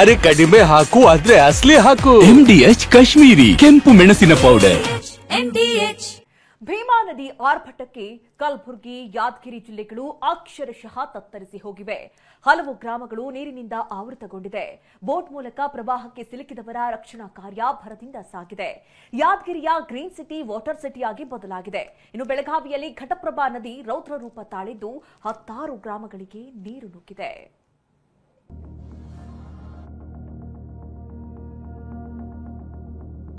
ಅರೆ ಕಡಿಮೆ ಹಾಕು ಆದ್ರೆ ಅಸಲಿ ಹಾಕು. MDH ಕಾಶ್ಮೀರಿ ಕೆಂಪು ಮೆಣಸಿನ ಪೌಡರ್. ಭೀಮಾ ನದಿ ಆರ್ಭಟಕ್ಕೆ ಕಲಬುರಗಿ, ಯಾದಗಿರಿ ಜಿಲ್ಲೆಗಳು ಅಕ್ಷರಶಃ ತತ್ತರಿಸಿ ಹೋಗಿವೆ. ಹಲವು ಗ್ರಾಮಗಳು ನೀರಿನಿಂದ ಆವೃತಗೊಂಡಿದೆ. ಬೋಟ್ ಮೂಲಕ ಪ್ರವಾಹಕ್ಕೆ ಸಿಲುಕಿದವರ ರಕ್ಷಣಾ ಕಾರ್ಯ ಭರದಿಂದ ಸಾಗಿದೆ. ಯಾದಗಿರಿಯ ಗ್ರೀನ್ ಸಿಟಿ ವಾಟರ್ ಸಿಟಿಯಾಗಿ ಬದಲಾಗಿದೆ. ಇನ್ನು ಬೆಳಗಾವಿಯಲ್ಲಿ ಘಟಪ್ರಭಾ ನದಿ ರೌದ್ರ ರೂಪ ತಾಳಿದ್ದು 10 ಗ್ರಾಮಗಳಿಗೆ ನೀರು ನುಗ್ಗಿದೆ.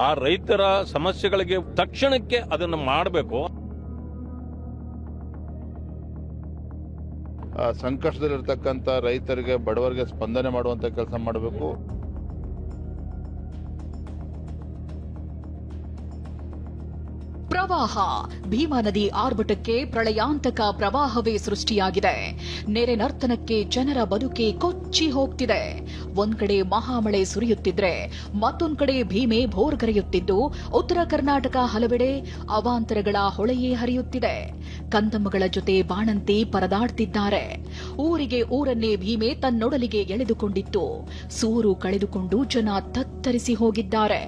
ಆ ರೈತರ ಸಮಸ್ಯೆಗಳಿಗೆ ತಕ್ಷಣಕ್ಕೆ ಅದನ್ನು ಮಾಡಬೇಕು. ಸಂಕಷ್ಟದಲ್ಲಿರ್ತಕ್ಕಂಥ ರೈತರಿಗೆ, ಬಡವರಿಗೆ ಸ್ಪಂದನೆ ಮಾಡುವಂತ ಕೆಲಸ ಮಾಡಬೇಕು. ಪ್ರವಾಹ. ಭೀಮಾ ನದಿ ಆರ್ಭಟಕ್ಕೆ ಪ್ರಳಯಾಂತಕ ಪ್ರವಾಹವೇ ಸೃಷ್ಟಿಯಾಗಿದೆ. ನೆರೆ ನರ್ತನಕ್ಕೆ ಜನರ ಬದುಕೆ ಕೊಚ್ಚಿ ಹೋಗ್ತಿದೆ. ಒಂದ್ ಕಡೆ ಮಹಾಮಳೆ ಸುರಿಯುತ್ತಿದ್ರೆ ಮತ್ತೊಂದ್ ಕಡೆ ಭೀಮೆ ಭೋರ್ಗರೆಯುತ್ತಿದ್ದು ಉತ್ತರ ಕರ್ನಾಟಕ ಹಲವೆಡೆ ಅವಾಂತರಗಳ ಹೊಳೆಯೇ ಹರಿಯುತ್ತಿದೆ. ಕಂದಮ್ಮಗಳ ಜೊತೆ ಬಾಣಂತಿ ಪರದಾಡ್ತಿದ್ದಾರೆ. ಊರಿಗೆ ಊರನ್ನೇ ಭೀಮೆ ತನ್ನೊಡಲಿಗೆ ಎಳೆದುಕೊಂಡಿತ್ತು. ಸೂರು ಕಳೆದುಕೊಂಡು ಜನ ತತ್ತರಿಸಿ ಹೋಗಿದ್ದಾರೆ.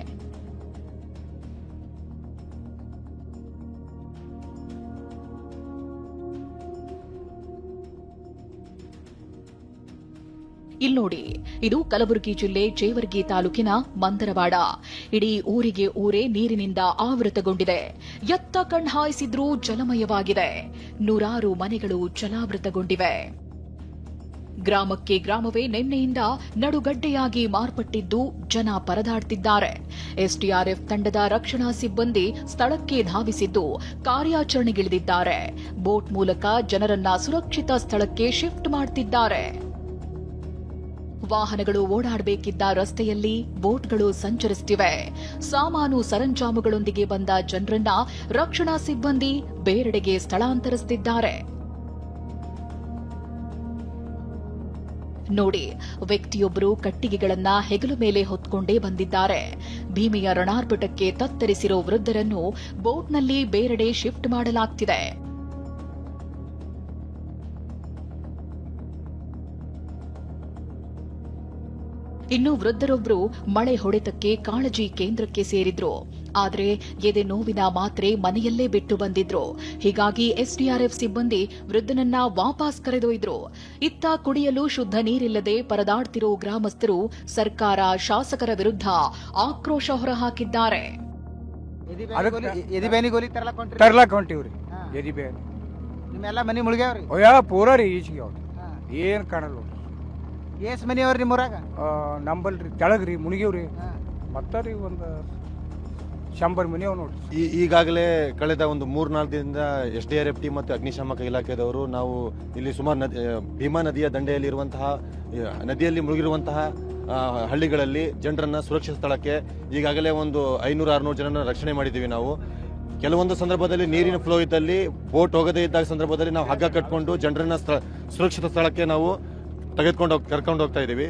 ಇಲ್ನೋಡಿ, ಇದು ಕಲಬುರಗಿ ಜಿಲ್ಲೆ ಜೇವರ್ಗಿ ತಾಲೂಕಿನ ಮಂದರವಾಡ. ಇಡೀ ಊರಿಗೆ ಊರೇ ನೀರಿನಿಂದ ಆವೃತಗೊಂಡಿದೆ. ಎತ್ತ ಕಣ್ಹಾಯಿಸಿದ್ರೂ ಜಲಮಯವಾಗಿದೆ. ನೂರಾರು ಮನೆಗಳು ಜಲಾವೃತಗೊಂಡಿವೆ. ಗ್ರಾಮಕ್ಕೆ ಗ್ರಾಮವೇ ನಿನ್ನೆಯಿಂದ ನಡುಗಡ್ಡೆಯಾಗಿ ಮಾರ್ಪಟ್ಟಿದ್ದು ಜನ ಪರದಾಡ್ತಿದ್ದಾರೆ. ಎಸ್ಡಿಆರ್ಎಫ್ ತಂಡದ ರಕ್ಷಣಾ ಸಿಬ್ಬಂದಿ ಸ್ಥಳಕ್ಕೆ ಧಾವಿಸಿದ್ದು ಕಾರ್ಯಾಚರಣೆಗಿಳಿದಿದ್ದಾರೆ. ಬೋಟ್ ಮೂಲಕ ಜನರನ್ನ ಸುರಕ್ಷಿತ ಸ್ಥಳಕ್ಕೆ ಶಿಫ್ಟ್ ಮಾಡುತ್ತಿದ್ದಾರೆ. ವಾಹನಗಳು ಓಡಾಡಬೇಕಿದ್ದ ರಸ್ತೆಯಲ್ಲಿ ಬೋಟ್ಗಳು ಸಂಚರಿಸುತ್ತಿವೆ. ಸಾಮಾನು ಸರಂಜಾಮುಗಳೊಂದಿಗೆ ಬಂದ ಜನರನ್ನ ರಕ್ಷಣಾ ಸಿಬ್ಬಂದಿ ಬೇರೆಡೆಗೆ ಸ್ಥಳಾಂತರಿಸುತ್ತಿದ್ದಾರೆ. ನೋಡಿ, ವ್ಯಕ್ತಿಯೊಬ್ಬರು ಕಟ್ಟಿಗೆಗಳನ್ನ ಹೆಗಲು ಮೇಲೆ ಹೊತ್ಕೊಂಡೇ ಬಂದಿದ್ದಾರೆ. ಭೀಮೆಯ ರಣಾರ್ಭಟಕ್ಕೆ ತತ್ತರಿಸಿರೋ ವೃದ್ಧರನ್ನು ಬೋಟ್ನಲ್ಲಿ ಬೇರೆಡೆ ಶಿಫ್ಟ್ ಮಾಡಲಾಗ್ತಿದೆ. ಇನ್ನು ವೃದ್ಧರೊಬ್ಬರು ಮಳೆ ಹೊಡೆತಕ್ಕೆ ಕಾಳಜಿ ಕೇಂದ್ರಕ್ಕೆ ಸೇರಿದ್ರು. ಆದರೆ ಎದೆ ನೋವಿನ ಮಾತ್ರೆ ಮನೆಯಲ್ಲೇ ಬಿಟ್ಟು ಬಂದಿದ್ರು. ಹೀಗಾಗಿ ಎಸ್ಡಿಆರ್ಎಫ್ ಸಿಬ್ಬಂದಿ ವೃದ್ಧನನ್ನ ವಾಪಸ್ ಕರೆದೊಯ್ದ್ರು. ಇತ್ತ ಕುಡಿಯಲು ಶುದ್ಧ ನೀರಿಲ್ಲದೆ ಪರದಾಡ್ತಿರೋ ಗ್ರಾಮಸ್ಥರು ಸರ್ಕಾರ, ಶಾಸಕರ ವಿರುದ್ಧ ಆಕ್ರೋಶ ಹೊರಹಾಕಿದ್ದಾರೆ. ತರ್ಲಾಕ್ ಹೊಂಟಿವ್ರಿ. ನಿಮ್ಮೆಲ್ಲ ಮನಿ ಮುಳುಗ್ಯಾವ್ರಿ? ಪೂರ ರೀ ಈಚಿಗೆ ಅವ್ರಿ ಏನ್ ಕಾಣಲ್ಲ. ಎಸ್ ಮನಿ ಅವ್ರಿ ನಿಮ್ಮೂರಾಗ? ನಂಬಲ್ರಿ ತೆಳಗ್ರಿ ಮುಳುಗಿವ್ರಿ. ಮತ್ತ ರೀ ಒಂದು 100 ಮನಿ ಅವ್ ನೋಡ್ರಿ. ಈಗಾಗಲೇ ಕಳೆದ ಒಂದು 3-4 ದಿನದಿಂದ ಎಸ್ಡಿಆರ್ಎಫ್ ಟೀಮ್ ಮತ್ತು ಅಗ್ನಿಶಾಮಕ ಇಲಾಖೆದವರು ನಾವು ಇಲ್ಲಿ ಸುಮಾರು ಭೀಮಾ ನದಿಯ ದಂಡೆಯಲ್ಲಿರುವಂತಹ ನದಿಯಲ್ಲಿ ಮುಳುಗಿರುವಂತಹ ಹಳ್ಳಿಗಳಲ್ಲಿ ಜನರನ್ನ ಸುರಕ್ಷಿತ ಸ್ಥಳಕ್ಕೆ ಈಗಾಗಲೇ ಒಂದು 500-600 ಜನರನ್ನ ರಕ್ಷಣೆ ಮಾಡಿದ್ದೀವಿ ನಾವು. ಕೆಲವೊಂದು ಸಂದರ್ಭದಲ್ಲಿ ನೀರಿನ ಫ್ಲೋ ಇದ್ದಲ್ಲಿ, ಬೋಟ್ ಹೋಗದೇ ಇದ್ದಾಗ ಸಂದರ್ಭದಲ್ಲಿ ನಾವು ಹಗ್ಗ ಕಟ್ಕೊಂಡು ಜನರನ್ನ ಸುರಕ್ಷಿತ ಸ್ಥಳಕ್ಕೆ ನಾವು ಕರ್ಕೊಂಡು ಹೋಗ್ತಾ ಇದ್ದೀವಿ.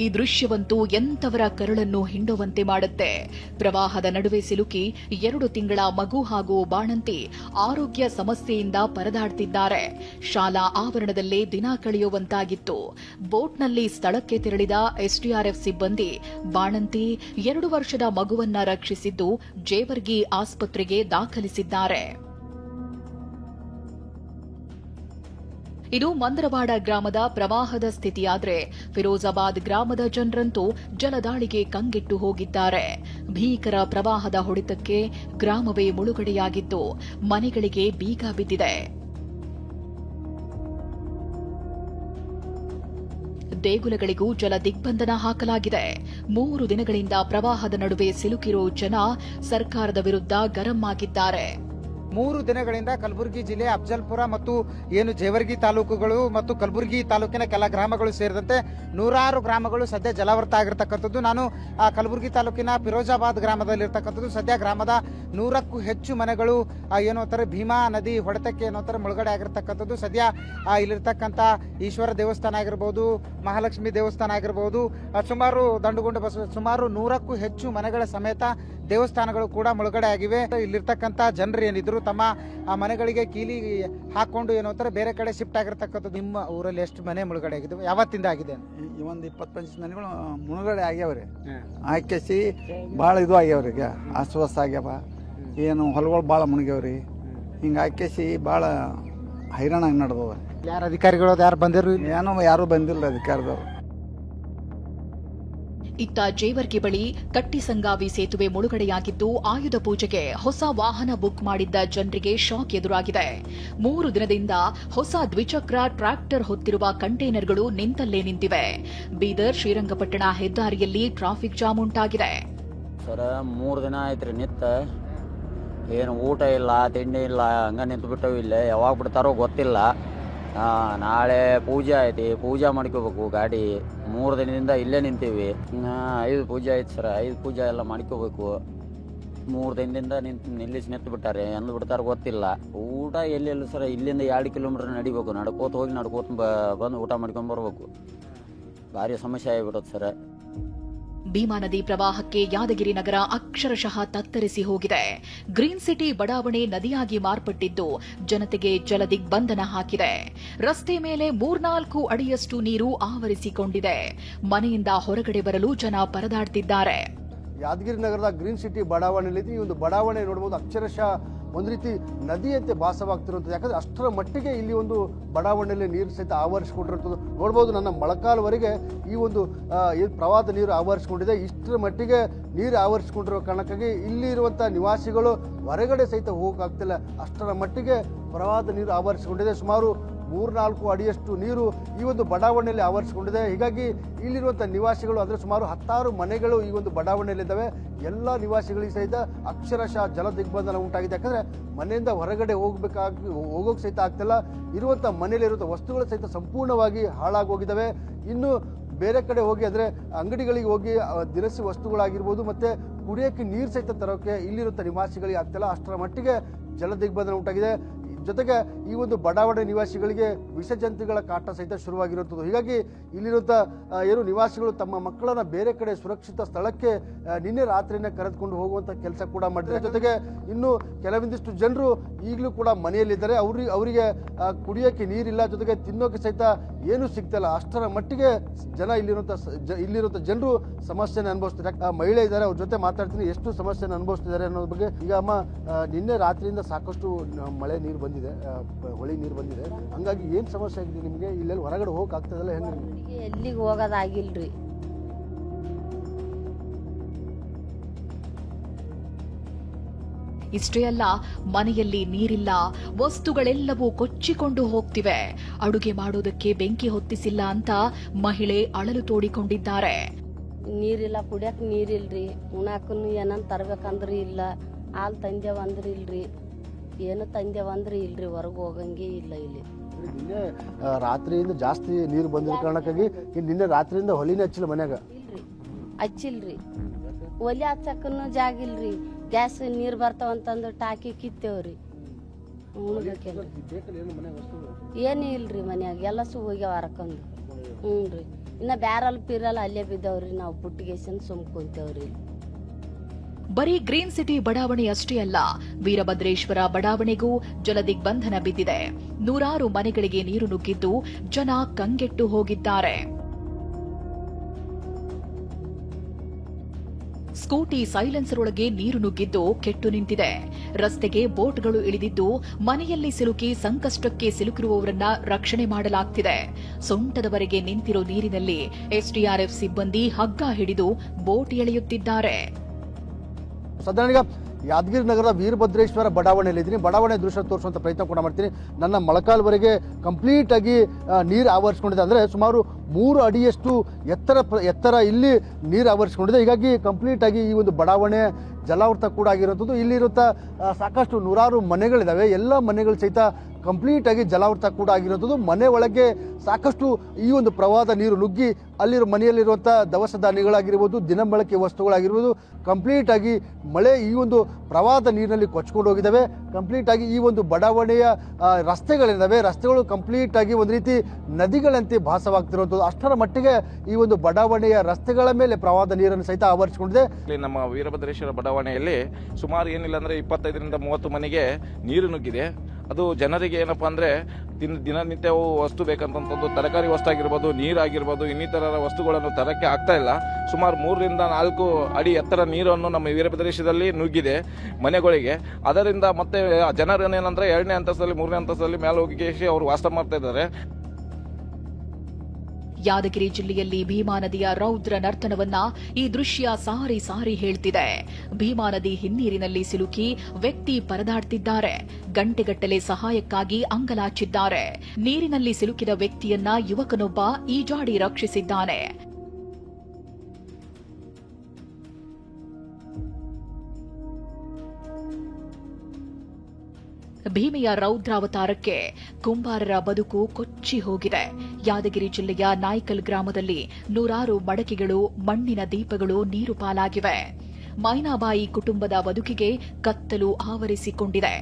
ಈ ದೃಶ್ಯವಂತೂ ಎಂತವರ ಕರುಳನ್ನು ಹಿಂಡುವಂತೆ ಮಾಡುತ್ತೆ. ಪ್ರವಾಹದ ನಡುವೆ ಸಿಲುಕಿ 2 ತಿಂಗಳ ಮಗು ಹಾಗೂ ಬಾಣಂತಿ ಆರೋಗ್ಯ ಸಮಸ್ಯೆಯಿಂದ ಪರದಾಡ್ತಿದ್ದಾರೆ. ಶಾಲಾ ಆವರಣದಲ್ಲೇ ದಿನ ಕಳೆಯುವಂತಾಗಿತ್ತು. ಬೋಟ್ನಲ್ಲಿ ಸ್ಥಳಕ್ಕೆ ತೆರಳಿದ ಎಸ್ಡಿಆರ್ಎಫ್ ಸಿಬ್ಬಂದಿ ಬಾಣಂತಿ 2 ವರ್ಷದ ಮಗುವನ್ನ ರಕ್ಷಿಸಿದ್ದು ಜೇವರ್ಗಿ ಆಸ್ಪತ್ರೆಗೆ ದಾಖಲಿಸಿದ್ದಾರೆ. ಇದು ಮಂದರವಾಡ ಗ್ರಾಮದ ಪ್ರವಾಹದ ಸ್ಥಿತಿಯಾದ್ರೆ, ಫಿರೋಜಾಬಾದ್ ಗ್ರಾಮದ ಜನರಂತೂ ಜಲದಾಳಿಗೆ ಕಂಗೆಟ್ಟು ಹೋಗಿದ್ದಾರೆ. ಭೀಕರ ಪ್ರವಾಹದ ಹೊಡೆತಕ್ಕೆ ಗ್ರಾಮವೇ ಮುಳುಗಡೆಯಾಗಿದ್ದು ಮನೆಗಳಿಗೆ ಬೀಗ ಬಿದ್ದಿದೆ. ದೇಗುಲಗಳಿಗೂ ಜಲ ದಿಗ್ಬಂಧನ ಹಾಕಲಾಗಿದೆ. 3 ದಿನಗಳಿಂದ ಪ್ರವಾಹದ ನಡುವೆ ಸಿಲುಕಿರೋ ಜನ ಸರ್ಕಾರದ ವಿರುದ್ಧ ಗರಂ ಆಗಿದ್ದಾರೆ. 3 ದಿನಗಳಿಂದ ಕಲಬುರಗಿ ಜಿಲ್ಲೆ ಅಫಜಲ್ಪುರ ಮತ್ತು ಏನು ಜೇವರ್ಗಿ ತಾಲೂಕುಗಳು ಮತ್ತು ಕಲಬುರಗಿ ತಾಲೂಕಿನ ಕೆಲ ಗ್ರಾಮಗಳು ಸೇರಿದಂತೆ ನೂರಾರು ಗ್ರಾಮಗಳು ಸದ್ಯ ಜಲಾವೃತ ಆಗಿರತಕ್ಕಂಥದ್ದು. ನಾನು ಕಲಬುರಗಿ ತಾಲೂಕಿನ ಫಿರೋಜಾಬಾದ್ ಗ್ರಾಮದಲ್ಲಿರ್ತಕ್ಕಂಥದ್ದು. ಸದ್ಯ ಗ್ರಾಮದ 100ಕ್ಕೂ ಹೆಚ್ಚು ಮನೆಗಳು ಏನೋ ಅಂತಾರೆ ಭೀಮಾ ನದಿ ಹೊಡೆತಕ್ಕೆ ಏನೋ ಅಂತಾರೆ ಮುಳುಗಡೆ ಆಗಿರತಕ್ಕಂಥದ್ದು. ಸದ್ಯ ಇಲ್ಲಿರ್ತಕ್ಕಂಥ ಈಶ್ವರ ದೇವಸ್ಥಾನ ಆಗಿರ್ಬೋದು, ಮಹಾಲಕ್ಷ್ಮಿ ದೇವಸ್ಥಾನ ಆಗಿರ್ಬೋದು, ಸುಮಾರು ದಂಡುಗೊಂಡ ಬಸವ ಸುಮಾರು 100ಕ್ಕೂ ಹೆಚ್ಚು ಮನೆಗಳ ಸಮೇತ ದೇವಸ್ಥಾನಗಳು ಕೂಡ ಮುಳುಗಡೆ ಆಗಿವೆ. ಇಲ್ಲಿರ್ತಕ್ಕಂಥ ಜನರು ಏನಿದ್ರು ತಮ್ಮ ಆ ಮನೆಗಳಿಗೆ ಕೀಲಿ ಹಾಕೊಂಡು ಏನೋ ಅಂತಾರೆ ಬೇರೆ ಕಡೆ ಶಿಫ್ಟ್ ಆಗಿರ್ತಕ್ಕಂಥದ್ದು. ನಿಮ್ಮ ಊರಲ್ಲಿ ಎಷ್ಟು ಮನೆ ಮುಳುಗಡೆ ಆಗಿದೆ, ಯಾವತ್ತಿಂದ ಆಗಿದೆ? ಒಂದು 20-25 ಮನೆಗಳು ಮುಳುಗಡೆ ಆಗ್ಯಾವ್ರಿ. ಆಕೆಸಿ ಭಾಳ ಇದು ಆಗ್ಯಾವ್ರಿ, ಈಗ ಅಸ್ವಸ್ಥ ಆಗ್ಯಾವ, ಏನು ಹೊಲಗಳು ಭಾಳ ಮುಳುಗ್ಯಾವ್ರಿ. ಹಿಂಗೆ ಆಕೆಸಿ ಭಾಳ ಹೈರಾಣಾಗಿ ನಡೆದವ. ಯಾರು ಅಧಿಕಾರಿಗಳು ಯಾರು ಬಂದಿರು? ಏನೋ ಯಾರೂ ಬಂದಿಲ್ಲ ಅಧಿಕಾರದವ್ರು. ಇತ್ತ ಜೇವರ್ಗಿ ಬಳಿ ಕಟ್ಟಿಸಂಗಾವಿ ಸೇತುವೆ ಮುಳುಗಡೆಯಾಗಿದ್ದು ಆಯುಧ ಪೂಜೆಗೆ ಹೊಸ ವಾಹನ ಬುಕ್ ಮಾಡಿದ್ದ ಜನರಿಗೆ ಶಾಕ್ ಎದುರಾಗಿದೆ. 3 ದಿನದಿಂದ ಹೊಸ ದ್ವಿಚಕ್ರ ಟ್ರ್ಯಾಕ್ಟರ್ ಹೊತ್ತಿರುವ ಕಂಟೈನರ್ಗಳು ನಿಂತಲ್ಲೇ ನಿಂತಿವೆ. ಬೀದರ್ ಶ್ರೀರಂಗಪಟ್ಟಣ ಹೆದ್ದಾರಿಯಲ್ಲಿ ಟ್ರಾಫಿಕ್ ಜಾಮ್ ಉಂಟಾಗಿದೆ. ಸರ 3 ದಿನ ಆಯ್ತ್ರಿ ನಿಂತ, ಏನು ಊಟ ಇಲ್ಲ ತಿಂಡಿ ಇಲ್ಲ, ಹಂಗ ನಿಂತು ಬಿಟ್ಟವು. ಇಲ್ಲೇ ಯಾವಾಗ ಬಿಡ್ತಾರೋ ಗೊತ್ತಿಲ್ಲ. ನಾಳೆ ಪೂಜೆ ಐತಿ, ಪೂಜೆ ಮಾಡ್ಕೋಬೇಕು. ಗಾಡಿ 3 ದಿನದಿಂದ ಇಲ್ಲೇ ನಿಂತೀವಿ. 5 ಪೂಜೆ ಐತಿ ಸರ್, 5 ಪೂಜೆ ಎಲ್ಲ ಮಾಡ್ಕೋಬೇಕು. 3 ದಿನದಿಂದ ನಿಲ್ಲಿಸಿ ನಿಂತು ಬಿಟ್ಟಾರೆ, ಎಂದು ಬಿಡ್ತಾರ ಗೊತ್ತಿಲ್ಲ. ಊಟ ಎಲ್ಲೆಲ್ಲ ಸರ್, ಇಲ್ಲಿಂದ 2 ಕಿಲೋಮೀಟರ್ ನಡಿಬೇಕು, ನಡ್ಕೋತ ಹೋಗಿ ನಡ್ಕೋತ ಬಂದು ಊಟ ಮಾಡ್ಕೊಂಡ್ ಬರ್ಬೇಕು. ಭಾರಿ ಸಮಸ್ಯೆ ಆಗಿಬಿಡುತ್ತೆ ಸರ್. ಭೀಮಾ ನದಿ ಪ್ರವಾಹಕ್ಕೆ ಯಾದಗಿರಿ ನಗರ ಅಕ್ಷರಶಃ ತತ್ತರಿಸಿ ಹೋಗಿದೆ. ಗ್ರೀನ್ ಸಿಟಿ ಬಡಾವಣೆ ನದಿಯಾಗಿ ಮಾರ್ಪಟ್ಟಿದ್ದು ಜನತೆಗೆ ಜಲದಿಗ್ಬಂಧನ ಹಾಕಿದೆ. ರಸ್ತೆ ಮೇಲೆ 3-4 ಅಡಿಯಷ್ಟು ನೀರು ಆವರಿಸಿಕೊಂಡಿದೆ. ಮನೆಯಿಂದ ಹೊರಗಡೆ ಬರಲು ಜನ ಪರದಾಡ್ತಿದ್ದಾರೆ. ಯಾದಗಿರಿ ನಗರದ ಗ್ರೀನ್ ಸಿಟಿ ಬಡಾವಣೆಯಲ್ಲಿ ಈ ಒಂದು ಬಡಾವಣೆ ನೋಡಬಹುದು, ಅಕ್ಷರಶಃ ಒಂದು ರೀತಿ ನದಿಯಂತೆ ಭಾಸವಾಗ್ತಿರುವಂಥದ್ದು. ಯಾಕಂದ್ರೆ ಅಷ್ಟರ ಮಟ್ಟಿಗೆ ಇಲ್ಲಿ ಒಂದು ಬಡಾವಣೆಯಲ್ಲಿ ನೀರು ಸಹಿತ ಆವರಿಸಿಕೊಂಡಿರುವಂಥದ್ದು ನೋಡ್ಬೋದು. ನನ್ನ ಮೊಳಕಾಲ್ವರೆಗೆ ಈ ಒಂದು ಪ್ರವಾಹದ ನೀರು ಆವರಿಸಿಕೊಂಡಿದೆ. ಇಷ್ಟರ ಮಟ್ಟಿಗೆ ನೀರು ಆವರಿಸಿಕೊಂಡಿರುವ ಕಾರಣಕ್ಕಾಗಿ ಇಲ್ಲಿ ಇರುವಂಥ ನಿವಾಸಿಗಳು ಹೊರಗಡೆ ಸಹಿತ ಹೋಗೋಕ್ಕಾಗ್ತಿಲ್ಲ. ಅಷ್ಟರ ಮಟ್ಟಿಗೆ ಪ್ರವಾಹದ ನೀರು ಆವರಿಸಿಕೊಂಡಿದೆ. ಸುಮಾರು 3-4 ಅಡಿಯಷ್ಟು ನೀರು ಈ ಒಂದು ಬಡಾವಣೆಯಲ್ಲಿ ಆವರಿಸಿಕೊಂಡಿದೆ. ಹೀಗಾಗಿ ಇಲ್ಲಿರುವಂಥ ನಿವಾಸಿಗಳು ಅಂದರೆ ಸುಮಾರು 10 ಮನೆಗಳು ಈ ಒಂದು ಬಡಾವಣೆಯಲ್ಲಿದ್ದಾವೆ. ಎಲ್ಲ ನಿವಾಸಿಗಳಿಗೆ ಸಹಿತ ಅಕ್ಷರಶಃ ಜಲ ದಿಗ್ಬಂಧನ ಉಂಟಾಗಿದೆ. ಯಾಕಂದರೆ ಮನೆಯಿಂದ ಹೊರಗಡೆ ಹೋಗೋಕೆ ಸಹಿತ ಆಗ್ತಿಲ್ಲ. ಇರುವಂಥ ಮನೆಯಲ್ಲಿರುವಂಥ ವಸ್ತುಗಳು ಸಹಿತ ಸಂಪೂರ್ಣವಾಗಿ ಹಾಳಾಗೋಗಿದ್ದಾವೆ. ಇನ್ನು ಬೇರೆ ಕಡೆ ಹೋಗಿ ಅಂದರೆ ಅಂಗಡಿಗಳಿಗೆ ಹೋಗಿ ದಿನಸಿ ವಸ್ತುಗಳಾಗಿರ್ಬೋದು ಮತ್ತು ಕುಡಿಯೋಕ್ಕೆ ನೀರು ಸಹಿತ ತರೋಕ್ಕೆ ಇಲ್ಲಿರುವಂಥ ನಿವಾಸಿಗಳಿಗೆ ಆಗ್ತಿಲ್ಲ. ಅಷ್ಟರ ಮಟ್ಟಿಗೆ ಜಲ ದಿಗ್ಬಂಧನ ಉಂಟಾಗಿದೆ. ಜೊತೆಗೆ ಈ ಒಂದು ಬಡಾವಣೆ ನಿವಾಸಿಗಳಿಗೆ ವಿಷಜಂತುಗಳ ಕಾಟ ಸಹಿತ ಶುರುವಾಗಿರುವಂಥದ್ದು. ಹೀಗಾಗಿ ಇಲ್ಲಿರುವಂಥ ಏನು ನಿವಾಸಿಗಳು ತಮ್ಮ ಮಕ್ಕಳನ್ನ ಬೇರೆ ಕಡೆ ಸುರಕ್ಷಿತ ಸ್ಥಳಕ್ಕೆ ನಿನ್ನೆ ರಾತ್ರಿನೇ ಕರೆದುಕೊಂಡು ಹೋಗುವಂಥ ಕೆಲಸ ಕೂಡ ಮಾಡಿದ್ದಾರೆ. ಜೊತೆಗೆ ಇನ್ನು ಕೆಲವೊಂದಿಷ್ಟು ಜನರು ಈಗಲೂ ಕೂಡ ಮನೆಯಲ್ಲಿದ್ದಾರೆ. ಅವರಿಗೆ ಕುಡಿಯೋಕ್ಕೆ ನೀರಿಲ್ಲ, ಜೊತೆಗೆ ತಿನ್ನೋಕೆ ಸಹಿತ ಏನು ಸಿಗ್ತಿಲ್ಲ. ಅಷ್ಟರ ಮಟ್ಟಿಗೆ ಜನ ಇಲ್ಲಿರುವಂಥ ಜನರು ಸಮಸ್ಯೆನ ಅನುಭವಿಸ್ತಾರೆ. ಮಹಿಳೆ ಇದ್ದಾರೆ, ಅವ್ರ ಜೊತೆ ಮಾತಾಡ್ತೀನಿ, ಎಷ್ಟು ಸಮಸ್ಯೆನ ಅನುಭವಿಸ್ತಿದ್ದಾರೆ ಅನ್ನೋದ್ರ ಬಗ್ಗೆ. ಈಗ ಅಮ್ಮ, ನಿನ್ನೆ ರಾತ್ರಿಯಿಂದ ಸಾಕಷ್ಟು ಮಳೆ ನೀರು ಬಂದಿದೆ, ಹೊಳಿ ನೀರು ಬಂದಿದೆ, ಹಂಗಾಗಿ ಏನ್ ಸಮಸ್ಯೆ ಆಗಿದೆ ನಿಮಗೆ? ಇಲ್ಲೆಲ್ಲಿ ಹೊರಗಡೆ ಹೋಗಕ್ ಆಗ್ತದಲ್ಲ? ಹೆಂಗೆ? ಎಲ್ಲಿಗೆ ಹೋಗೋದಾಗಿಲ್ರಿ. ಇಷ್ಟೇ ಅಲ್ಲ, ಮನೆಯಲ್ಲಿ ನೀರಿಲ್ಲ, ವಸ್ತುಗಳೆಲ್ಲವೂ ಕೊಚ್ಚಿಕೊಂಡು ಹೋಗ್ತಿವೆ. ಅಡುಗೆ ಮಾಡೋದಕ್ಕೆ ಬೆಂಕಿ ಹೊತ್ತಿಸಿಲ್ಲ ಅಂತ ಮಹಿಳೆ ಅಳಲು ತೋಡಿಕೊಂಡಿದ್ದಾರೆ. ನೀರಿಲ್ಲ, ಕುಡಿಯಕ್ ನೀರಿಲ್ರಿ, ಉಣಾಕನು ಏನನ್ ತರ್ಬೇಕಂದ್ರಿ ಇಲ್ಲ, ಹಾಲು ತಂದೇವಂದ್ರಿ ಇಲ್ರಿ, ಏನು ತಂದೇವಂದ್ರಿ ಇಲ್ರಿ, ಹೊರಗೆ ಹೋಗಂಗೆ ಇಲ್ಲ. ಇಲ್ಲಿ ನಿನ್ನೆ ರಾತ್ರಿಯಿಂದ ಜಾಸ್ತಿ ನೀರು ಬಂದಿರೋ ಕಾರಣಕ್ಕಾಗಿ ನಿನ್ನೆ ರಾತ್ರಿಯಿಂದ ಹೊಲಿನೇ ಹಚ್ಚಿಲ್ಲ ಮನ್ಯಾಗ? ಇಲ್ರಿ, ಹಚ್ಚಿಲ್ರಿ. ಒಲಿ ಹಚ್ಚಕ್ಕನು ಜಾಗ ಇಲ್ರಿ. ಗ್ಯಾಸ್ ನೀರು ಬರ್ತಾವಂತಂದು ಟಾಕಿ ಕಿತ್ತೇವ್ರಿ. ಏನು ಇಲ್ರಿ ಮನ್ಯಾಗ, ಎಲ್ಲ ಹೋಗ್ಯಾವ ಹರ್ಕೊಂಡು. ಹ್ಞೂ, ಇನ್ನ ಬ್ಯಾರಲ್ ಪಿರಲ್ ಅಲ್ಲೇ ಬಿದ್ದಾವ್ರಿ. ನಾವು ಪುಟ್ಟಿಗೆಸನ್ ಸುಮ್ಕೊಂತೇವ್ರಿ. ಬರೀ ಗ್ರೀನ್ ಸಿಟಿ ಬಡಾವಣೆ ಅಷ್ಟೇ ಅಲ್ಲ, ವೀರಭದ್ರೇಶ್ವರ ಬಡಾವಣೆಗೂ ಜಲದಿಗ್ಬಂಧನ ಬಿದ್ದಿದೆ. 100 ಮನೆಗಳಿಗೆ ನೀರು ನುಗ್ಗಿದ್ದು ಜನ ಕಂಗೆಟ್ಟು ಹೋಗಿದ್ದಾರೆ. ಸ್ಕೂಟಿ ಸೈಲೆನ್ಸರ್ ಒಳಗೆ ನೀರು ನುಗ್ಗಿದ್ದು ಕೆಟ್ಟು ನಿಂತಿದೆ. ರಸ್ತೆಗೆ ಬೋಟ್ಗಳು ಇಳಿದಿದ್ದು ಮನೆಯಲ್ಲಿ ಸಿಲುಕಿ ಸಂಕಷ್ಟಕ್ಕೆ ಸಿಲುಕಿರುವವರನ್ನ ರಕ್ಷಣೆ ಮಾಡಲಾಗ್ತಿದೆ. ಸೊಂಟದವರೆಗೆ ನಿಂತಿರೋ ನೀರಿನಲ್ಲಿ ಎಸ್ಡಿಆರ್ಎಫ್ ಸಿಬ್ಬಂದಿ ಹಗ್ಗ ಹಿಡಿದು ಬೋಟ್ ಎಳೆಯುತ್ತಿದ್ದಾರೆ. ಸದ್ಯ ಯಾದಗಿರಿ ನಗರದ ವೀರಭದ್ರೇಶ್ವರ ಬಡಾವಣೆಯಲ್ಲಿದ್ದೀನಿ. ಬಡಾವಣೆ ದೃಶ್ಯ ತೋರಿಸುವಂಥ ಪ್ರಯತ್ನ ಕೂಡ ಮಾಡ್ತೀನಿ. ನನ್ನ ಮೊಳಕಾಲ್ವರೆಗೆ ಕಂಪ್ಲೀಟ್ ಆಗಿ ನೀರು ಆವರಿಸಿಕೊಂಡಿದೆ. ಅಂದರೆ ಸುಮಾರು 3 ಅಡಿಯಷ್ಟು ಎತ್ತರ ಇಲ್ಲಿ ನೀರು ಆವರಿಸಿಕೊಂಡಿದೆ. ಹೀಗಾಗಿ ಕಂಪ್ಲೀಟ್ ಆಗಿ ಈ ಒಂದು ಬಡಾವಣೆ ಜಲಾವೃತ ಕೂಡ ಆಗಿರುವಂಥದ್ದು. ಇಲ್ಲಿರುವಂಥ ಸಾಕಷ್ಟು 100 ಮನೆಗಳಿದ್ದಾವೆ. ಎಲ್ಲ ಮನೆಗಳು ಸಹಿತ ಕಂಪ್ಲೀಟ್ ಆಗಿ ಜಲಾವೃತ ಕೂಡ ಆಗಿರುವಂಥದ್ದು. ಮನೆ ಒಳಗೆ ಸಾಕಷ್ಟು ಈ ಒಂದು ಪ್ರವಾಹದ ನೀರು ನುಗ್ಗಿ ಅಲ್ಲಿರೋ ಮನೆಯಲ್ಲಿರುವಂಥ ದವಸ ಧಾನ್ಯಗಳಾಗಿರ್ಬೋದು, ದಿನಬಳಕೆ ವಸ್ತುಗಳಾಗಿರ್ಬೋದು, ಕಂಪ್ಲೀಟ್ ಆಗಿ ಮಳೆ ಈ ಒಂದು ಪ್ರವಾಹದ ನೀರಿನಲ್ಲಿ ಕೊಚ್ಕೊಂಡು ಹೋಗಿದ್ದಾವೆ. ಕಂಪ್ಲೀಟ್ ಆಗಿ ಈ ಒಂದು ಬಡಾವಣೆಯ ರಸ್ತೆಗಳಿದ್ದಾವೆ, ರಸ್ತೆಗಳು ಕಂಪ್ಲೀಟ್ ಆಗಿ ಒಂದು ರೀತಿ ನದಿಗಳಂತೆ ಭಾಸವಾಗ್ತಿರುವಂಥದ್ದು. ಅಷ್ಟರ ಮಟ್ಟಿಗೆ ಈ ಒಂದು ಬಡಾವಣೆಯ ರಸ್ತೆಗಳ ಮೇಲೆ ಪ್ರವಾಹದ ನೀರನ್ನು ಸಹಿತ ಆವರಿಸಿಕೊಂಡಿದೆ. ನಮ್ಮ ವೀರಭದ್ರೇಶ್ವರ ಬಡಾವಣೆಯಲ್ಲಿ ಸುಮಾರು ಏನಿಲ್ಲ ಅಂದ್ರೆ 25ರಿಂದ 30 ಮನೆಗೆ ನೀರು ನುಗ್ಗಿದೆ. ಅದು ಜನರಿಗೆ ಏನಪ್ಪಾ ಅಂದ್ರೆ ದಿನನಿತ್ಯ ವಸ್ತು ಬೇಕಂತಂಥದ್ದು, ತರಕಾರಿ ವಸ್ತು ಆಗಿರ್ಬೋದು, ನೀರಾಗಿರ್ಬೋದು, ಇನ್ನಿತರ ವಸ್ತುಗಳನ್ನು ತರಕ್ಕೆ ಆಗ್ತಾ ಇಲ್ಲ. ಸುಮಾರು 3 ರಿಂದ 4 ಅಡಿ ಎತ್ತರ ನೀರನ್ನು ನಮ್ಮ ವೀರಭದ್ರೇಶ್ವರದಲ್ಲಿ ನುಗ್ಗಿದೆ ಮನೆಗಳಿಗೆ. ಅದರಿಂದ ಮತ್ತೆ ಜನರೇನಂದ್ರೆ 2ನೇ ಅಂತಸ್ತಲ್ಲಿ 3ನೇ ಅಂತಸ್ತಲ್ಲಿ ಮೇಲೆ ಹೋಗಿ ಅವರು ವಾಸ ಮಾಡ್ತಾ ಇದ್ದಾರೆ. ಯಾದಗಿರಿ ಜಿಲ್ಲೆಯಲ್ಲಿ ಭೀಮಾ ನದಿಯ ರೌದ್ರ ನರ್ತನವನ್ನ ಈ ದೃಶ್ಯ ಸಾರಿ ಸಾರಿ ಹೇಳ್ತಿದೆ. ಭೀಮಾ ನದಿ ಹಿನ್ನೀರಿನಲ್ಲಿ ಸಿಲುಕಿ ವ್ಯಕ್ತಿ ಪರದಾಡ್ತಿದ್ದಾರೆ. ಗಂಟೆಗಟ್ಟಲೆ ಸಹಾಯಕ್ಕಾಗಿ ಅಂಗಲಾಚಿದ್ದಾರೆ. ನೀರಿನಲ್ಲಿ ಸಿಲುಕಿದ ವ್ಯಕ್ತಿಯನ್ನ ಯುವಕನೊಬ್ಬ ಈಜಾಡಿ ರಕ್ಷಿಸಿದ್ದಾನೆ. ಭೀಮೆಯ ರೌದ್ರಾವತಾರಕ್ಕೆ ಕುಂಬಾರರ ಬದುಕು ಕೊಚ್ಚಿ ಹೋಗಿದೆ. ಯಾದಗಿರಿ ಜಿಲ್ಲೆಯ ನಾಯ್ಕಲ್ ಗ್ರಾಮದಲ್ಲಿ ನೂರಾರು ಮಡಕೆಗಳು, ಮಣ್ಣಿನ ದೀಪಗಳು ನೀರು ಪಾಲಾಗಿವೆ. ಮೈನಾಬಾಯಿ ಕುಟುಂಬದ ಬದುಕಿಗೆ ಕತ್ತಲು ಆವರಿಸಿಕೊಂಡಿದೆ.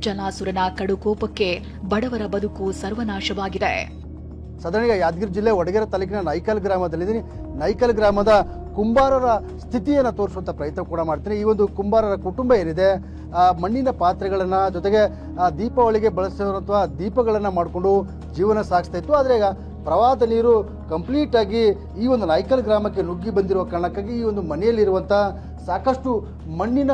ಜಲಾಸುರನ ಕಡುಕೋಪಕ್ಕೆ ಬಡವರ ಬದುಕು ಸರ್ವನಾಶವಾಗಿದೆ. ಸದನಿಗೆ ಯಾದಗಿರಿ ಜಿಲ್ಲೆ ವಡಗೇರ ತಾಲೂಕಿನ ನೈಕಲ್ ಗ್ರಾಮದಲ್ಲಿದ್ದೀನಿ. ನೈಕಲ್ ಗ್ರಾಮದ ಕುಂಬಾರರ ಸ್ಥಿತಿಯನ್ನು ತೋರಿಸುವಂಥ ಪ್ರಯತ್ನ ಕೂಡ ಮಾಡ್ತೀನಿ. ಈ ಒಂದು ಕುಂಬಾರರ ಕುಟುಂಬ ಏನಿದೆ, ಮಣ್ಣಿನ ಪಾತ್ರೆಗಳನ್ನು ಜೊತೆಗೆ ದೀಪಾವಳಿಗೆ ಬಳಸಿರುವಂತಹ ದೀಪಗಳನ್ನು ಮಾಡಿಕೊಂಡು ಜೀವನ ಸಾಗಿಸ್ತಾ ಇತ್ತು. ಆದರೆ ಈಗ ಪ್ರವಾಹದ ನೀರು ಕಂಪ್ಲೀಟ್ ಆಗಿ ಈ ಒಂದು ನೈಕಲ್ ಗ್ರಾಮಕ್ಕೆ ನುಗ್ಗಿ ಬಂದಿರುವ ಕಾರಣಕ್ಕಾಗಿ ಈ ಒಂದು ಮನೆಯಲ್ಲಿರುವಂಥ ಸಾಕಷ್ಟು ಮಣ್ಣಿನ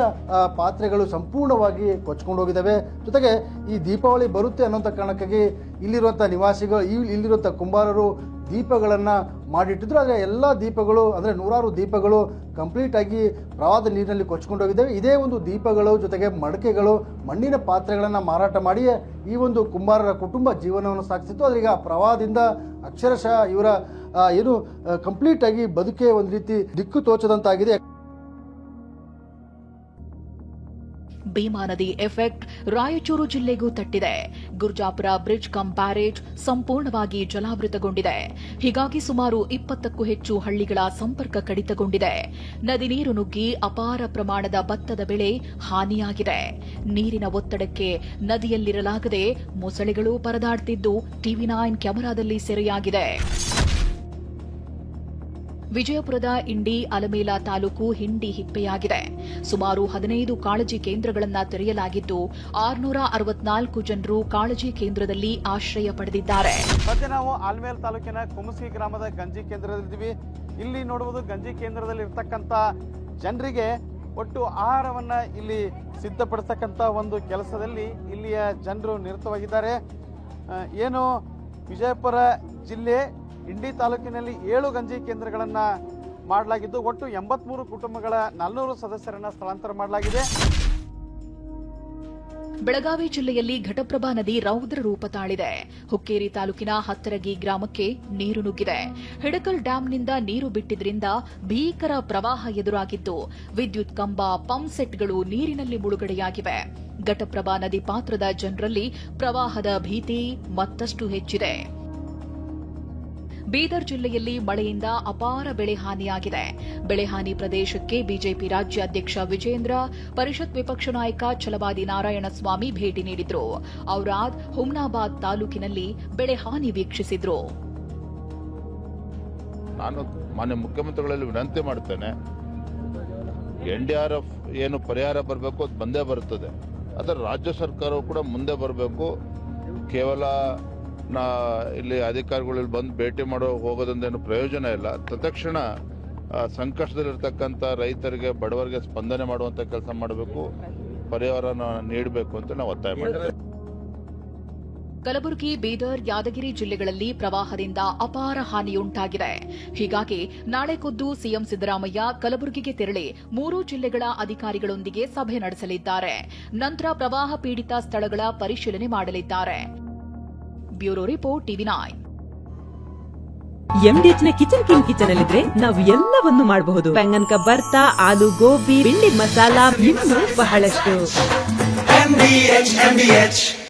ಪಾತ್ರೆಗಳು ಸಂಪೂರ್ಣವಾಗಿ ಕೊಚ್ಕೊಂಡು ಹೋಗಿದ್ದಾವೆ. ಜೊತೆಗೆ ಈ ದೀಪಾವಳಿ ಬರುತ್ತೆ ಅನ್ನೋಂಥ ಕಾರಣಕ್ಕಾಗಿ ಇಲ್ಲಿರುವಂಥ ನಿವಾಸಿಗಳು, ಇಲ್ಲಿರುವಂಥ ಕುಂಬಾರರು ದೀಪಗಳನ್ನು ಮಾಡಿಟ್ಟಿದ್ರು. ಆದರೆ ಎಲ್ಲ ದೀಪಗಳು ಅಂದರೆ ನೂರಾರು ದೀಪಗಳು ಕಂಪ್ಲೀಟ್ ಆಗಿ ಪ್ರವಾಹದ ನೀರಿನಲ್ಲಿ ಕೊಚ್ಕೊಂಡು ಹೋಗಿದ್ದಾವೆ. ಇದೇ ಒಂದು ದೀಪಗಳು ಜೊತೆಗೆ ಮಡಕೆಗಳು, ಮಣ್ಣಿನ ಪಾತ್ರೆಗಳನ್ನು ಮಾರಾಟ ಮಾಡಿ ಈ ಒಂದು ಕುಂಬಾರರ ಕುಟುಂಬ ಜೀವನವನ್ನು ಸಾಗಿಸಿತ್ತು. ಆದರೆ ಈಗ ಪ್ರವಾಹದಿಂದ ಅಕ್ಷರಶಃ ಇವರ ಏನು ಕಂಪ್ಲೀಟ್ ಆಗಿ ಬದುಕೆ ಒಂದು ರೀತಿ ದಿಕ್ಕು ತೋಚದಂತಾಗಿದೆ. ಭೀಮಾ ನದಿ ಎಫೆಕ್ಟ್ ರಾಯಚೂರು ಜಿಲ್ಲೆಗೂ ತಟ್ಟಿದೆ. ಗುರ್ಜಾಪುರ ಬ್ರಿಡ್ಜ್ ಕಮ್ ಬ್ಯಾರೇಜ್ ಸಂಪೂರ್ಣವಾಗಿ ಜಲಾವೃತಗೊಂಡಿದೆ. ಹೀಗಾಗಿ ಸುಮಾರು 20ಕ್ಕೂ ಹೆಚ್ಚು ಹಳ್ಳಿಗಳ ಸಂಪರ್ಕ ಕಡಿತಗೊಂಡಿದೆ. ನದಿ ನೀರು ನುಗ್ಗಿ ಅಪಾರ ಪ್ರಮಾಣದ ಭತ್ತದ ಬೆಳೆ ಹಾನಿಯಾಗಿದೆ. ನೀರಿನ ಒತ್ತಡಕ್ಕೆ ನದಿಯಲ್ಲಿರಲಾಗದೆ ಮೊಸಳೆಗಳು ಪರದಾಡ್ತಿದ್ದು ಟಿವಿ9 ಕ್ಯಾಮೆರಾದಲ್ಲಿ ಸೆರೆಯಾಗಿದೆ. ವಿಜಯಪುರದ ಇಂಡಿ ಅಲಮೇಲ ತಾಲೂಕು ಹಿಂಡಿ ಹಿಪ್ಪೆಯಾಗಿದೆ. ಸುಮಾರು 15 ಕಾಳಜಿ ಕೇಂದ್ರಗಳನ್ನು ತೆರೆಯಲಾಗಿದ್ದು 664 ಜನರು ಕಾಳಜಿ ಕೇಂದ್ರದಲ್ಲಿ ಆಶ್ರಯ ಪಡೆದಿದ್ದಾರೆ. ಸದ್ಯ ನಾವು ಆಲ್ಮೇಲ್ ತಾಲೂಕಿನ ಕುಮಸಿ ಗ್ರಾಮದ ಗಂಜಿ ಕೇಂದ್ರದಲ್ಲಿದ್ದೀವಿ. ಇಲ್ಲಿ ನೋಡುವುದು ಗಂಜಿ ಕೇಂದ್ರದಲ್ಲಿ ಇರ್ತಕ್ಕಂಥ ಜನರಿಗೆ ಒಟ್ಟು ಆಹಾರವನ್ನ ಇಲ್ಲಿ ಸಿದ್ಧಪಡಿಸತಕ್ಕಂಥ ಒಂದು ಕೆಲಸದಲ್ಲಿ ಇಲ್ಲಿಯ ಜನರು ನಿರತವಾಗಿದ್ದಾರೆ. ಏನು ವಿಜಯಪುರ ಜಿಲ್ಲೆ ಇಂಡಿ ತಾಲೂಕಿನಲ್ಲಿ 7 ಗಂಜಿ ಕೇಂದ್ರಗಳನ್ನ ಮಾಡಲಾಗಿದ್ದು ಒಟ್ಟು 83 ಕುಟುಂಬಗಳ 400 ಸದಸ್ಯರನ್ನ ಸ್ಥಳಾಂತರ ಮಾಡಲಾಗಿದೆ. ಬೆಳಗಾವಿ ಜಿಲ್ಲೆಯಲ್ಲಿ ಘಟಪ್ರಭಾ ನದಿ ರೌದ್ರ ರೂಪ ತಾಳಿದೆ. ಹುಕ್ಕೇರಿ ತಾಲೂಕಿನ ಹತ್ತರಗಿ ಗ್ರಾಮಕ್ಕೆ ನೀರು ನುಗ್ಗಿದೆ. ಹಿಡಕಲ್ ಡ್ಯಾಂನಿಂದ ನೀರು ಬಿಟ್ಟಿದ್ರಿಂದ ಭೀಕರ ಪ್ರವಾಹ ಎದುರಾಗಿದ್ದು ವಿದ್ಯುತ್ ಕಂಬ, ಪಂಪ್ ಸೆಟ್ಗಳು ನೀರಿನಲ್ಲಿ ಮುಳುಗಡೆಯಾಗಿವೆ. ಘಟಪ್ರಭಾ ನದಿ ಪಾತ್ರದ ಜನರಲ್ಲಿ ಪ್ರವಾಹದ ಭೀತಿ ಮತ್ತಷ್ಟು ಹೆಚ್ಚಿದೆ. ಬೀದರ್ ಜಿಲ್ಲೆಯಲ್ಲಿ ಮಳೆಯಿಂದ ಅಪಾರ ಬೆಳೆ ಹಾನಿಯಾಗಿದೆ. ಬೆಳೆ ಹಾನಿ ಪ್ರದೇಶಕ್ಕೆ ಬಿಜೆಪಿ ರಾಜ್ಯಾಧ್ಯಕ್ಷ ವಿಜೇಂದ್ರ, ಪರಿಷತ್ ವಿಪಕ್ಷ ನಾಯಕ ಛಲವಾದಿ ನಾರಾಯಣಸ್ವಾಮಿ ಭೇಟಿ ನೀಡಿದ್ರು. ಔರಾದ್, ಹುಮ್ನಾಬಾದ್ ತಾಲೂಕಿನಲ್ಲಿ ಬೆಳೆ ಹಾನಿ ವೀಕ್ಷಿಸಿದ್ರು. ನಾನು ಮಾನ್ಯ ಮುಖ್ಯಮಂತ್ರಿಗಳಲ್ಲಿ ವಿನಂತಿ ಮಾಡ್ತೇನೆ, NDRF ಏನು ಪರಿಹಾರ ಬರಬೇಕು ಅದು ಬಂದೇ ಬರುತ್ತದೆ. ಅದರ ರಾಜ್ಯ ಸರ್ಕಾರವು ಕೂಡ ಮುಂದೆ ಬರಬೇಕು. ಕೇವಲ ಇಲ್ಲಿ ಅಧಿಕಾರಿಗಳು ಬಂದು ಭೇಟಿ ಮಾಡೋ ಹೋಗೋದ್ರಿಂದ ಪ್ರಯೋಜನ ಇಲ್ಲ. ತತ್ಕ್ಷಣ ಸಂಕಷ್ಟದಲ್ಲಿರ್ತಕ್ಕಂಥ ರೈತರಿಗೆ, ಬಡವರಿಗೆ ಸ್ಪಂದನೆ ಮಾಡುವಂತ ಕೆಲಸ ಮಾಡಬೇಕು, ಪರಿಹಾರ ನೀಡಬೇಕು ಅಂತ ನಾವು ಒತ್ತಾಯ ಮಾಡಿದ್ದೇವೆ. ಕಲಬುರಗಿ, ಬೀದರ್, ಯಾದಗಿರಿ ಜಿಲ್ಲೆಗಳಲ್ಲಿ ಪ್ರವಾಹದಿಂದ ಅಪಾರ ಹಾನಿಯುಂಟಾಗಿದೆ. ಹೀಗಾಗಿ ನಾಳೆ ಖುದ್ದು ಸಿಎಂ ಸಿದ್ದರಾಮಯ್ಯ ಕಲಬುರಗಿಗೆ ತೆರಳಿ 3 ಜಿಲ್ಲೆಗಳ ಅಧಿಕಾರಿಗಳೊಂದಿಗೆ ಸಭೆ ನಡೆಸಲಿದ್ದಾರೆ. ನಂತರ ಪ್ರವಾಹ ಪೀಡಿತ ಸ್ಥಳಗಳ ಪರಿಶೀಲನೆ ಮಾಡಲಿದ್ದಾರೆ. Bureau report TV nine. MDH ನ ಕಿಚನ್ ಅಲ್ಲಿದ್ರೆ ನಾವು ಎಲ್ಲವನ್ನು ಮಾಡಬಹುದು. ಬೆಂಗನ್ಕ ಬರ್ತಾ, ಆಲೂ ಗೋಬಿ, ಭಿಂಡಿ ಮಸಾಲಾ, ಇನ್ನೂ ಬಹಳಷ್ಟು.